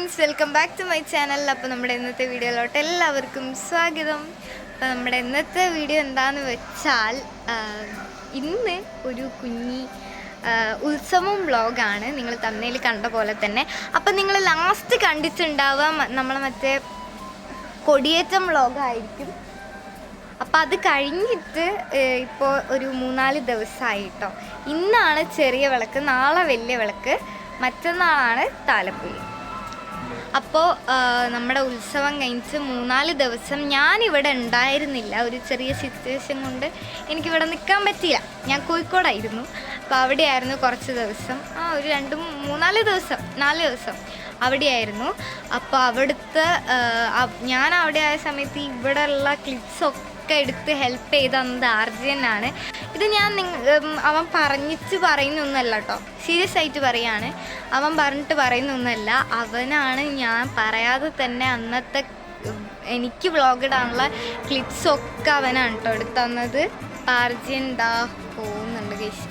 Friends, welcome back to my channel. അപ്പോൾ നമ്മുടെ ഇന്നത്തെ വീഡിയോയിലോട്ട് എല്ലാവർക്കും സ്വാഗതം. അപ്പോൾ നമ്മുടെ ഇന്നത്തെ വീഡിയോ എന്താണെന്ന് വെച്ചാൽ ഇന്ന് ഒരു കുഞ്ഞി ഉത്സവം വ്ളോഗാണ്. നിങ്ങൾ തമ്മിൽ കണ്ട പോലെ തന്നെ. അപ്പം നിങ്ങൾ ലാസ്റ്റ് കണ്ടിട്ടുണ്ടാവാം നമ്മളെ മറ്റേ കൊടിയേറ്റം വ്ളോഗായിരിക്കും. അപ്പം അത് കഴിഞ്ഞിട്ട് ഇപ്പോൾ ഒരു 3-4 ദിവസമായിട്ടോ. ഇന്നാണ് ചെറിയ വിളക്ക്, നാളെ വലിയ വിളക്ക്, മറ്റന്നാളാണ് താലപ്പൊലി. അപ്പോൾ നമ്മുടെ ഉത്സവം കഴിഞ്ഞിട്ട് 3-4 ദിവസം ഞാനിവിടെ ഉണ്ടായിരുന്നില്ല. ഒരു ചെറിയ സിറ്റുവേഷൻ കൊണ്ട് എനിക്കിവിടെ നിൽക്കാൻ പറ്റിയില്ല. ഞാൻ കോഴിക്കോടായിരുന്നു. അപ്പോൾ അവിടെയായിരുന്നു കുറച്ച് ദിവസം, ഒരു 2-3-4 ദിവസം, 4 ദിവസം അവിടെയായിരുന്നു. അപ്പോൾ അവിടുത്തെ ഞാൻ അവിടെ ആയ സമയത്ത് ഇവിടെയുള്ള ക്ലിപ്സൊക്കെ എടുത്ത് ഹെൽപ്പ് ചെയ്ത് തന്നത് ആർജിയനാണ്. ഇത് ഞാൻ അവൻ പറഞ്ഞിട്ട് പറയുന്നൊന്നുമല്ല കേട്ടോ, സീരിയസ് ആയിട്ട് പറയാണ്. അവൻ പറഞ്ഞിട്ട് പറയുന്നൊന്നുമല്ല, അവനാണ് ഞാൻ പറയാതെ തന്നെ അന്നത്തെ എനിക്ക് വ്ളോഗിടാനുള്ള ക്ലിപ്സൊക്കെ അവനാണ് കേട്ടോ എടുത്ത് തന്നത്. ആർജിയൻ ദാ പോകുന്നുണ്ട് ഗൈസ്.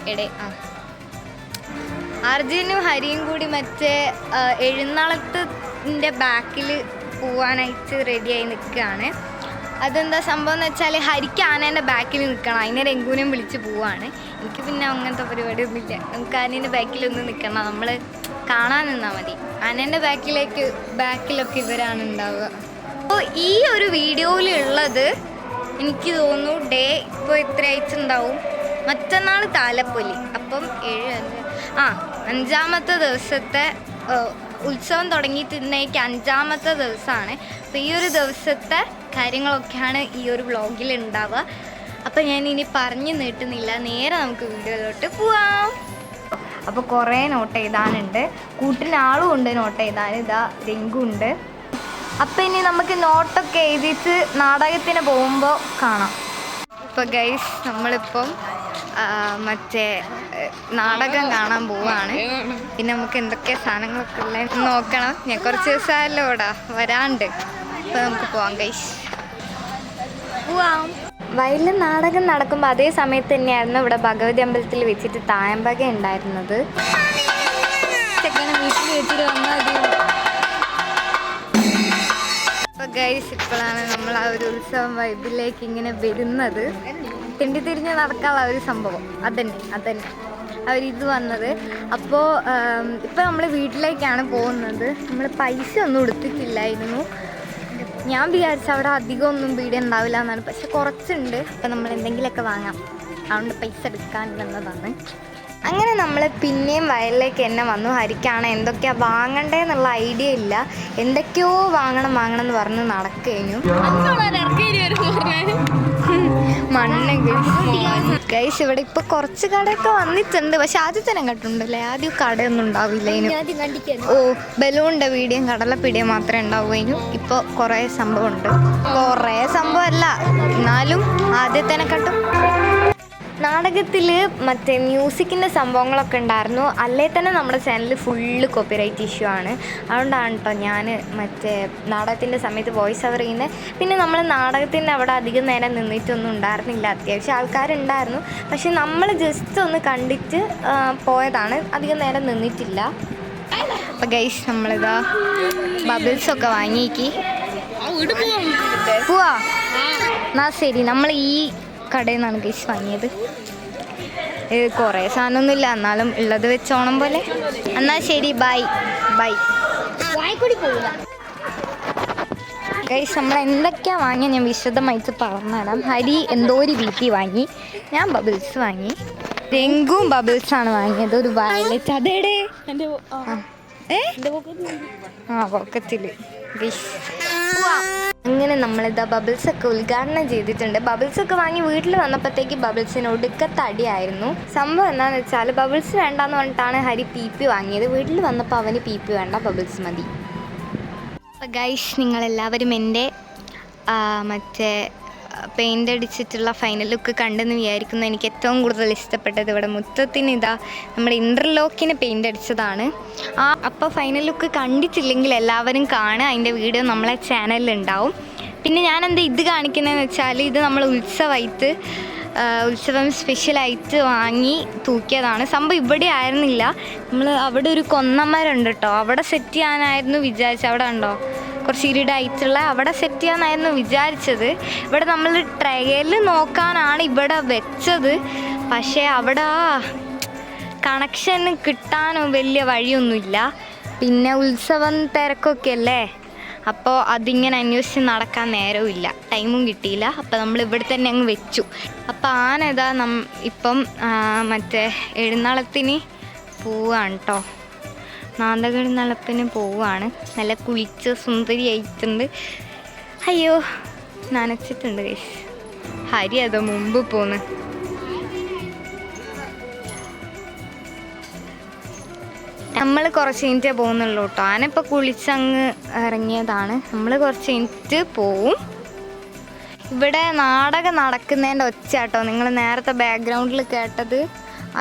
ആർജിയനും ഹരിയും കൂടി മറ്റേ എഴുന്നള്ളത്തിൻ്റെ ബാക്കിൽ പോവാനായിട്ട് റെഡിയായി നിൽക്കുകയാണ്. അതെന്താ സംഭവം എന്ന് വെച്ചാൽ ഹരിക്ക് ആനേൻ്റെ ബാക്കിൽ നിൽക്കണം, അതിനെ രംഗൂനെയും വിളിച്ച് പോവാണ്. എനിക്ക് പിന്നെ അങ്ങനത്തെ പരിപാടിയൊന്നുമില്ല. നമുക്ക് ആനേൻ്റെ ബാക്കിലൊന്നും നിൽക്കണം, നമ്മൾ കാണാൻ നിന്നാൽ മതി. ആനേൻ്റെ ബാക്കിലൊക്കെ ഇവരാണ് ഉണ്ടാവുക. അപ്പോൾ ഈ ഒരു വീഡിയോയിലുള്ളത് എനിക്ക് തോന്നുന്നു ഇപ്പോൾ എത്ര ആയിട്ടുണ്ടാവും, മറ്റന്നാൾ താലപ്പൊലി. അപ്പം 5-ാമത്തെ ദിവസത്തെ ഉത്സവം തുടങ്ങിയിട്ട് ഇന്നേക്ക് 5-ാമത്തെ ദിവസമാണ്. അപ്പോൾ ഈ ഒരു ദിവസത്തെ കാര്യങ്ങളൊക്കെയാണ് ഈ ഒരു വ്ളോഗിൽ ഉണ്ടാവുക. അപ്പോൾ ഞാൻ ഇനി പറഞ്ഞു നീട്ടുന്നില്ല, നേരെ നമുക്ക് വീഡിയോയിലോട്ട് പോവാം. അപ്പോൾ കുറേ നോട്ട് എഴുതാനുണ്ട്, കൂട്ടിന് ആളും ഉണ്ട് നോട്ട് എഴുതാൻ. ഇതാ രംഗുണ്ട്. അപ്പോൾ ഇനി നമുക്ക് നോട്ടൊക്കെ എഴുതിയിട്ട് നാടകത്തിന് പോകുമ്പോൾ കാണാം. ഇപ്പോൾ ഗൈസ് നമ്മളിപ്പം മറ്റേ നാടകം കാണാൻ പോവാണ്. പിന്നെ നമുക്ക് എന്തൊക്കെ സാധനങ്ങളൊക്കെ ഉള്ളത് നോക്കണം. ഞാൻ കുറച്ച് ദിവസമായല്ലോ ഇവിടെ വരാണ്ട്. അപ്പോൾ നമുക്ക് പോവാം ഗൈസ്, പോവാം. വയലിൽ നാടകം നടക്കുമ്പോൾ അതേ സമയത്ത് തന്നെയായിരുന്നു ഇവിടെ ഭഗവതി അമ്പലത്തിൽ വെച്ചിട്ട് തായമ്പക ഉണ്ടായിരുന്നത്. വീട്ടിൽ വെച്ചിട്ട് വന്നാൽ അപ്പോൾ ഗൈസ് ഇപ്പോഴാണ് നമ്മൾ ആ ഒരു ഉത്സവം വൈബിലേക്ക് ഇങ്ങനെ വരുന്നത്. തെണ്ടി തിരിഞ്ഞ് നടക്കാനുള്ള ഒരു സംഭവം അതന്നെ അവരിത് വന്നത്. അപ്പോൾ ഇപ്പോൾ നമ്മൾ വീട്ടിലേക്കാണ് പോകുന്നത്. നമ്മൾ പൈസ ഒന്നും എടുത്തിട്ടില്ലായിരുന്നു. ഞാൻ വിചാരിച്ച അവിടെ അധികം ഒന്നും വീട് ഉണ്ടാവില്ല എന്നാണ്, പക്ഷെ കുറച്ചുണ്ട്. അപ്പോൾ നമ്മൾ എന്തെങ്കിലുമൊക്കെ വാങ്ങാം, അതുകൊണ്ട് പൈസ എടുക്കാൻ വന്നതാണ്. അങ്ങനെ നമ്മൾ പിന്നെയും വയലിലേക്ക് തന്നെ വന്നു. ഹരിക്കാണ് എന്തൊക്കെയാണ് വാങ്ങണ്ടേന്നുള്ള ഐഡിയ ഇല്ല. എന്തൊക്കെയോ വാങ്ങണം എന്ന് പറഞ്ഞ് നടക്കഴിഞ്ഞു. മണ്ണ് ഗൈസ് ഇവിടെ ഇപ്പോൾ കുറച്ച് കടയൊക്കെ വന്നിട്ടുണ്ട്, പക്ഷെ ആദ്യം തന്നെ കണ്ടുണ്ടല്ലേ, ആദ്യം കടയൊന്നും ഉണ്ടാവില്ല. ബലൂണിൻ്റെ വീടിയും കടലപ്പീടിയും മാത്രമേ ഉണ്ടാവുകയും ഇപ്പോൾ കുറേ സംഭവമുണ്ട്. കുറേ സംഭവമല്ല, എന്നാലും ആദ്യത്തേനെ കട്ടും. നാടകത്തിൽ മറ്റേ മ്യൂസിക്കിൻ്റെ സംഭവങ്ങളൊക്കെ ഉണ്ടായിരുന്നു. അല്ലേ തന്നെ നമ്മുടെ ചാനൽ ഫുള്ള് കോപ്പിറൈറ്റ് ഇഷ്യൂ ആണ്. അതുകൊണ്ടാണ് കേട്ടോ ഞാൻ മറ്റേ നാടകത്തിൻ്റെ സമയത്ത് വോയിസ് ഓവർ ചെയ്യുന്നത്. പിന്നെ നമ്മൾ നാടകത്തിൻ്റെ അവിടെ അധികം നേരം നിന്നിട്ടൊന്നും ഉണ്ടായിരുന്നില്ല. അത്യാവശ്യം ആൾക്കാരുണ്ടായിരുന്നു, പക്ഷെ നമ്മൾ ജസ്റ്റ് ഒന്ന് കണ്ടിട്ട് പോയതാണ്, അധികം നേരം നിന്നിട്ടില്ല. അപ്പം ഗൈസ് നമ്മളിതാ ബബിൾസൊക്കെ വാങ്ങിയേക്ക് പോവാ. എന്നാ ശരി, നമ്മൾ ഈ കടയിൽ നിന്നാണ് ഗൈസ് വാങ്ങിയത്. കുറേ സാധനമൊന്നുമില്ല, എന്നാലും ഉള്ളത് വെച്ചോണം പോലെ. എന്നാൽ ശരി, ബൈ. ഗൈസ് നമ്മൾ എന്തൊക്കെയാണ് വാങ്ങിയത് ഞാൻ വിശദമായിട്ട് പറഞ്ഞുതരാം. ഹരി എന്തോ ഒരു വീട്ടി വാങ്ങി, ഞാൻ ബബിൾസ് വാങ്ങി. രംഗും ബബിൾസാണ് വാങ്ങിയത്, ഒരു വയലറ്റ്. അതേടെ പോക്കറ്റിൽ ഗൈസ്. അങ്ങനെ നമ്മളിതാ ബബിൾസൊക്കെ ഉദ്ഘാടനം ചെയ്തിട്ടുണ്ട്. ബബിൾസൊക്കെ വാങ്ങി വീട്ടിൽ വന്നപ്പോഴത്തേക്ക് ബബിൾസിന് ഒടുക്കത്തെ അടിയായിരുന്നു. സംഭവം എന്താണെന്ന് വെച്ചാൽ ബബിൾസ് വേണ്ടാന്ന് പറഞ്ഞിട്ടാണ് ഹരി പി വാങ്ങിയത്. വീട്ടിൽ വന്നപ്പോൾ അവന് പി വേണ്ട, ബബിൾസ് മതി. അപ്പോൾ ഗൈസ് നിങ്ങളെല്ലാവരും എൻ്റെ മറ്റേ പെയിൻ്റ് അടിച്ചിട്ടുള്ള ഫൈനൽ ലുക്ക് കണ്ടെന്ന് വിചാരിക്കുന്നു. എനിക്ക് ഏറ്റവും കൂടുതൽ ഇഷ്ടപ്പെട്ടത് ഇവിടെ മുറ്റത്തിന് ഇതാ നമ്മുടെ ഇൻ്റർലോക്കിന് പെയിൻ്റ് അടിച്ചതാണ്. അപ്പോൾ ഫൈനൽ ലുക്ക് കണ്ടിട്ടില്ലെങ്കിൽ എല്ലാവരും കാണുക, അതിൻ്റെ വീഡിയോ നമ്മളെ ചാനലിൽ ഉണ്ടാവും. പിന്നെ ഞാനെന്താ ഇത് കാണിക്കുന്നതെന്ന് വെച്ചാൽ ഇത് നമ്മൾ ഉത്സവമായിട്ട് ഉത്സവം സ്പെഷ്യലായിട്ട് വാങ്ങി തൂക്കിയതാണ്. സംഭവം ഇവിടെ ആയിരുന്നില്ല, നമ്മൾ അവിടെ ഒരു കൊന്നമരമുണ്ട് കേട്ടോ, അവിടെ സെറ്റ് ചെയ്യാനായിരുന്നു വിചാരിച്ചത്. അവിടെ ഉണ്ടോ കുറച്ച് ഇരുടായിട്ടുള്ള, അവിടെ സെറ്റ് ചെയ്യാനായിരുന്നു വിചാരിച്ചത്. ഇവിടെ നമ്മൾ ട്രയൽ നോക്കാനാണ് ഇവിടെ വെച്ചത്. പക്ഷേ അവിടെ കണക്ഷൻ കിട്ടാനും വലിയ വഴിയൊന്നുമില്ല. പിന്നെ ഉത്സവം തിരക്കൊക്കെ അല്ലേ, അപ്പോൾ അതിങ്ങനെ അന്വേഷിച്ച് നടക്കാൻ നേരവുമില്ല, ടൈമും കിട്ടിയില്ല. അപ്പോൾ നമ്മൾ ഇവിടെ തന്നെ അങ്ങ് വെച്ചു. അപ്പോൾ ആന ഇതാ ഇപ്പം മറ്റേ എഴുന്നള്ളത്തിന് പോവാണ് കേട്ടോ, നാന്തകെഴുന്നള്ളത്തിന് പോവാണ്. നല്ല കുളിച്ച് സുന്ദരിയായിട്ടുണ്ട്. അയ്യോ നനച്ചിട്ടുണ്ട് ഗൈസ്. ഹരി അതോ മുമ്പ് പോന്ന്. നമ്മൾ കുറച്ച് മിനിറ്റേ പോകുന്നുള്ളൂ കേട്ടോ. ആനപ്പോൾ കുളിച്ചങ്ങ് ഇറങ്ങിയതാണ്. നമ്മൾ കുറച്ച് മിനിറ്റ് പോവും. ഇവിടെ നാടകം നടക്കുന്നതിൻ്റെ ഒച്ച കേട്ടോ നിങ്ങൾ നേരത്തെ ബാക്ക്ഗ്രൗണ്ടിൽ കേട്ടത്.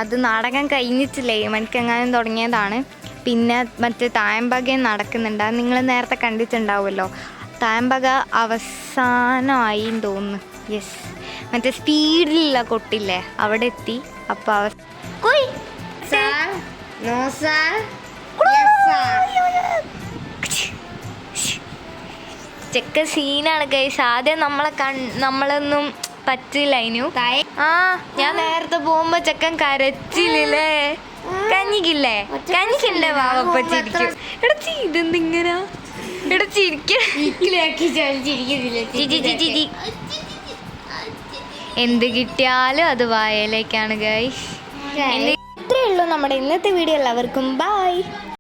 അത് നാടകം കഴിഞ്ഞിട്ടില്ലേ, മണിക്കെങ്ങാനും തുടങ്ങിയതാണ്. പിന്നെ മറ്റേ തായമ്പകയും നടക്കുന്നുണ്ട്, അത് നിങ്ങൾ നേരത്തെ കണ്ടിട്ടുണ്ടാവുമല്ലോ. തായമ്പക അവസാനമായി തോന്നുന്നു. യെസ്, മറ്റേ സ്പീഡിലുള്ള കൊട്ടില്ലേ അവിടെ എത്തി. അപ്പോൾ ചെക്ക സീനാണ് ഗൈസ്. ആദ്യം നമ്മളൊന്നും പറ്റില്ല അതിനു. ഞാൻ നേരത്തെ പോകുമ്പോ ചെക്കൻ കരച്ചില്ലേ, കഞ്ഞിക്കില്ലേ, കഞ്ഞിക്കില്ലേ വാവപ്പ ചിരിക്കും. എടാ ഇതെന്തിങ്ങനെ എടാ എന്ത് കിട്ടിയാലും അത് വായയിലേക്കാണ് ഗൈസ്. ഇത്രയേ ഉള്ളൂ നമ്മുടെ ഇന്നത്തെ വീഡിയോ. എല്ലാവർക്കും ബൈ.